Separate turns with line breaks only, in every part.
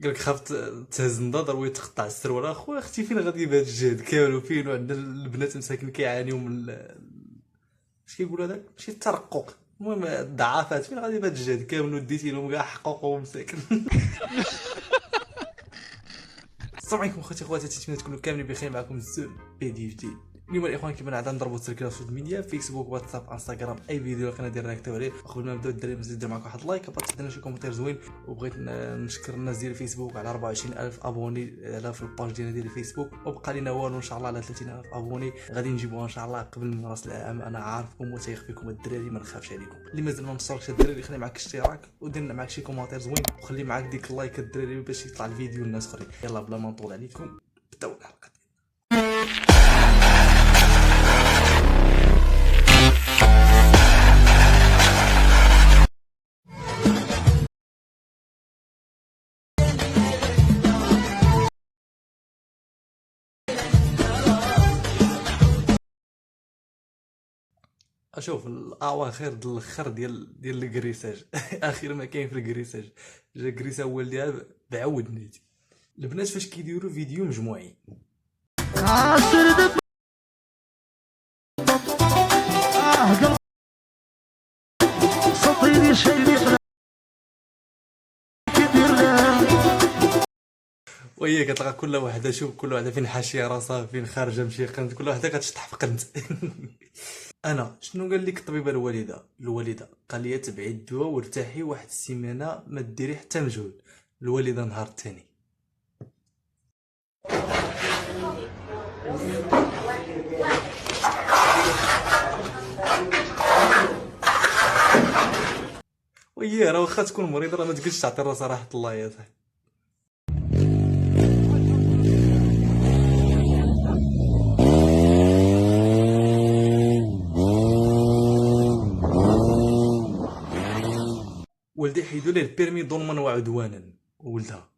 قالك خافت تهز النظر ويتقطع السروال. اخويا اختي فين غادي بهذا الجهد كامل؟ وفين وعندنا البنات مساكن كيعانيو من اش كيقولوا هذاك ماشي الترقق، المهم الضعافات، فين غادي بهذا الجهد كامل وديتي لهم كاع حقوقهم مساكن. السلام عليكم اخواتي اخواتاتي، نتمنى تكونوا كاملين بخير. معكم الزول فيديو جديد. اليوم الاخوان كيما العاده نضربوا التركيله في السوشيال ميديا، فيسبوك، واتساب، انستغرام، اي فيديو القناه ديالنا نكتبوا عليه. قبل ما نبداو الدراري مزيد دير معكم واحد اللايك، بغيت تحط لنا شي كومنتير زوين. وبغيت نشكر الناس ديال الفيسبوك على 24000 ابوني على في الباج ديالنا ديال الفيسبوك، وبقى لينا والو ان شاء الله على 30000 ابوني غادي نجيبوها ان شاء الله قبل من راس العام. انا عارفكم وثايق فيكم الدراري، ما نخافش عليكم. اللي مازال ما مشتركش الدراري خلي معاك اشتراك ودير معاك شي كومنتير زوين، وخلي معاك ديك اللايك الدراري باش يطلع الفيديو للناس اخرين. يلا بلا ما نطول عليكم بداو الحلقه. اشوف الاواخر ديال الاخر ديال الكريساج. اخيرا ما كاين في الكريساج، جا كريسا هو اللي بعود نيتي. البنات فاش كيديروا فيديو مجموعين وهي كتلقى كل وحده، شوف كل وحده فين حاشيه راسها، فين خارجه مشي قنت، كل وحده كتشطح في قنت. انا شنو قال لك الطبيبه الوالده قال لي تبعي الدواء وارتاحي واحد السيمانه ما ديري حتى مجهود. الوالده نهار الثاني وهي راه واخا تكون مريضه راه ما تقدش تعطي راسها راحه الله يا صاحبي. ولدي حيدوا ليه البيرمي ظلما وعدوانا. ولدها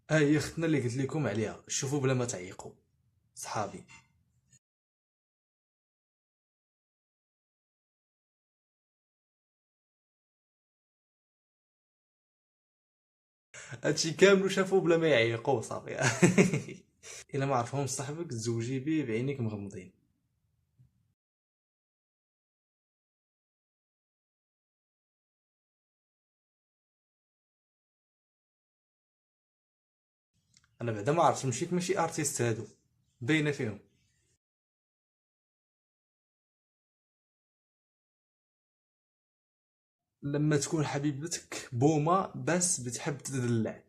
هي اختنا اللي قلت لكم عليها، شوفوا بلا ما تعيقوا صحابي. هادشي كامل شافوه بلا ما يعيقوا صافي. الا ما عرفهمش صاحبك تزوجي بيه بعينيك مغمضين. انا بعدا ما عرفتش مشيت ماشي ارتيست هادو باينه فيهم. لما تكون حبيبتك بومه بس بتحب تدلع.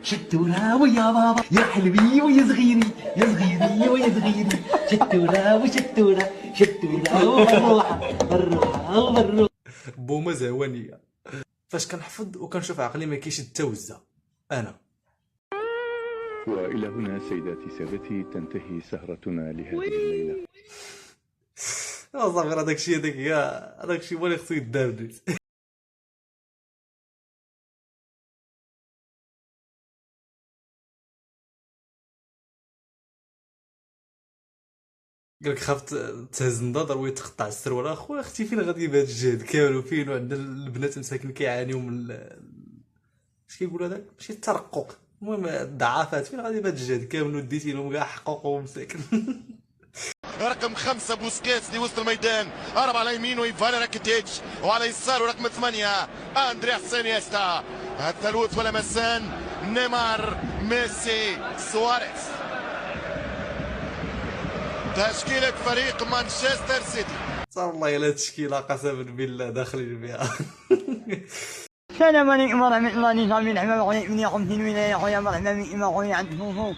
شتونا ويا بابا يا حلوي ويا صغيري يا صغيري ويا صغيري شتونا وشتونا شتونا وبالروحه بالروحه وبالروحه.
بومه زوانيه. فاش كنحفظ وكنشوف عقلي ما كاينش التوزه. انا
وإلى هنا سيداتي سادتي تنتهي سهرتنا لهذه الليلة.
صافي راه داكشي هو اللي خصو يدار. قالك خافت تهز النظر ويتقطع السروال. اخويا اختي فين غادي بهذا الجهد كامل؟ وفين وعندنا البنات مساكن كيعانيو من اش كيقولوا هذاك ماشي الترقق، المهم الضعافات، فين غادي بهذا الجهد كامل وديتي لهم كاع حقوقهم مساكن.
رقم 5 بوسكيتس اللي وسط الميدان، هرب على يمينه ايفان راكيتيتش، وعلى يساره رقم 8 اندرياس سينيستا. الثالوث ولمسان نيمار ميسي سواريز. تشكيلة فريق مانشستر سيتي.
صار الله الا تشكيله قسما بالله داخلين بها.
السلام عليكم ورحمة الله. نظام الحمام خويا من يقوم في الولاية خويا مرحبا بك خويا عند فوفو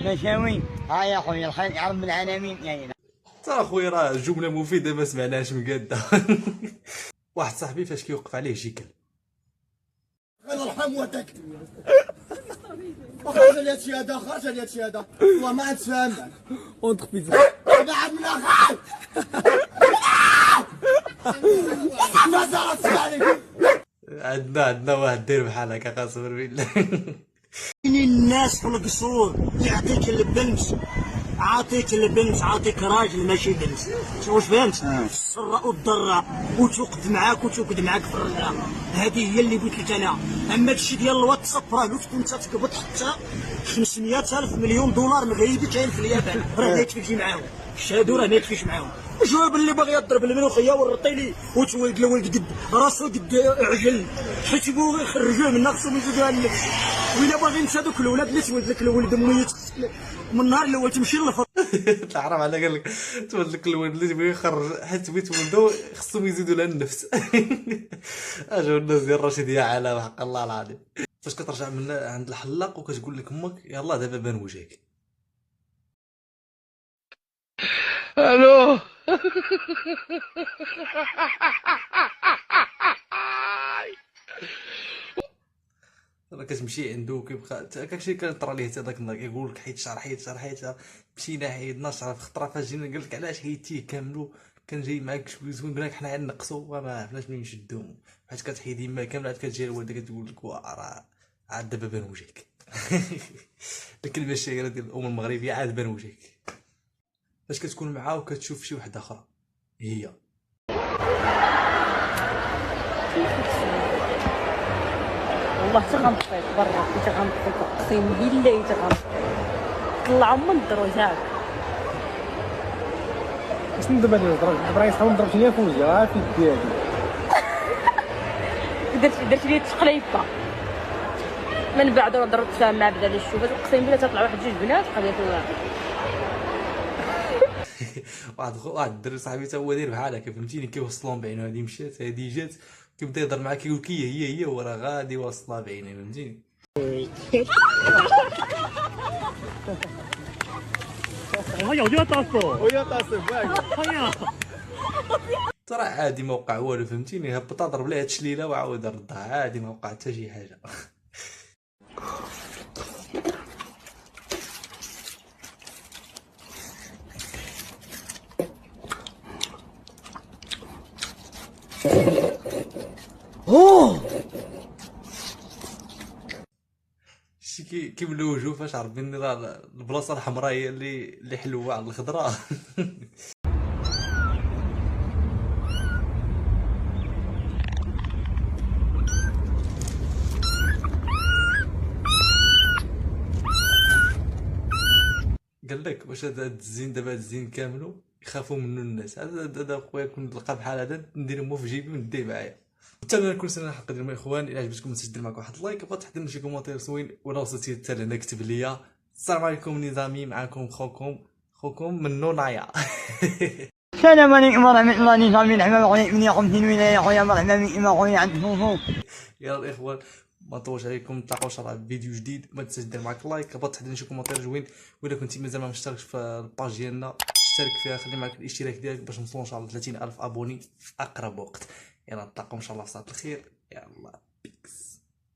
مشاوي. ها يا خويا الخير يا رب العالمين يا إله.
ترى اخويا راه جمله مفيده ما سمعناهاش مقاده. واحد صاحبي فاش كيوقف عليه جيكل
الله يرحم والديك. خرج لي هادشي هذا، خرج لي هادشي هذا، والله ما عاد فاهم. اونتربريز بعد من اخر. ما زالت عليك.
عندنا واحد داير بحال هكا قسما بالله.
الناس في القصور يعطيك البنت، عاطيك البنت، عاطيك راجل ماشي بنت. واش فهمت؟ السراء والضراء، وتوقد معاك في الرجال. هذه هي اللي قلت لك انا. اما الشيء ديال الواتساب راه لو تكون انت تقبض حتى 500,000 مليون دولار مغربي كاين في اليابان، راه ما يكفيش معاهم. الشهادو راه ما يكفيش معاهم. الجواب اللي باغي يضرب الملوخيه والرطيلي وتولد الولد قد راسو قد عجل، حيت يبغوا يخرجوه من نفسه من جدها النفس. وإلا باغي انت دوك الاولاد اللي تولد لك الولد ميت من النهار الاول تمشي للفضل.
تعرف على قال لك تولد لك الولد اللي تبغي يخرج حيت بغيت ولدو خصهم يزيدوا لها النفس. اجو الناس ديال الرشيد يا عالم حق الله العظيم. فاش كترجع من عند الحلاق وكتقول لك امك يلاه دابا بان وجهك.
الو.
راه كتمشي عندو كيبقى كاكشي كنطرى ليه حتى داك النهار كيقول لك حيد شعر حيد شعر حيد شعر. مشينا حيدنا الشعر في خطره فاش جينا قال لك علاش حيدتيه كاملو كان جاي معاك شويه زوين قلنا لك حنا غنقصو وما عرفناش منين نشدو. حيت كتحيد يما كامله عاد كتجي الوالده كتقول لك راه عاد دابا بان وجهك. الكلمه الشهيره ديال الام المغربيه عاد بان وجهك. فاش كتكون معاه وكتشوف شي وحده اخرى هي
والله حتى غنطفيك برا، حتى غنطفيك اقسم بالله حتى غنطفيك. طلعوا من الدروج هاك.
اش ندير انا دابا يصحاب نضرب شي فوجي راه في ديالي.
درت لي تقليبه من بعد ضربت فيها مع بدا لي الشوفات اقسم بالله تطلع واحد جوج بنات قضيه.
واحد الدري صاحبي تا هو داير بحال هكا فهمتيني كيوصلهم بعينو هادي مشات هادي جات كيبدا يهضر معاك كيقول لك هي وراه غادي واصله بعينيه فهمتيني. ترى عادي ما وقع والو فهمتيني. هبطا ضرب ليها تشليله وعاود ردها عادي ما وقع حتى شي حاجه. شي كيولوا وجهو فاش عرفين راه البلاصه الحمراء هي اللي حلوه على الخضراء. قال لك واش هذا الزين دابا الزين كاملو يخافوا منه الناس. هذا خويا كون نلقى بحال هذا ندير مو في جيبي ونديه معايا. حتى انا كل سنه الحلقه ديال الاخوان الا عجبتكم ما تنساش دير معاك واحد اللايك وبغيت تحط لنا شي كومونتير زوين ولا وصلتي حتى لهنا كتب ليا. السلام عليكم نظامي معكم خوكم منو نايا.
السلام عليكم ورحمة الله نظامي الحمام خويا من يقوم في الولاية خويا مرحبا بكم خويا عند فوفو.
يلا الاخوان ما نطولش عليكم نتلاقاو ان شاء الله في فيديو جديد. ما تنساش دير معاك لايك بغيت تحط لنا شي كومونتير زوين. وإلا كنتي مازال ما مشتركش في الباج ديالنا اشترك فيها خلي معاك الاشتراك ديالك باش نوصلوا ان شاء الله 30,000 ابوني في اقرب وقت. يلا نتلاقاو ان شاء الله في ساعة الخير. يلا بيكس.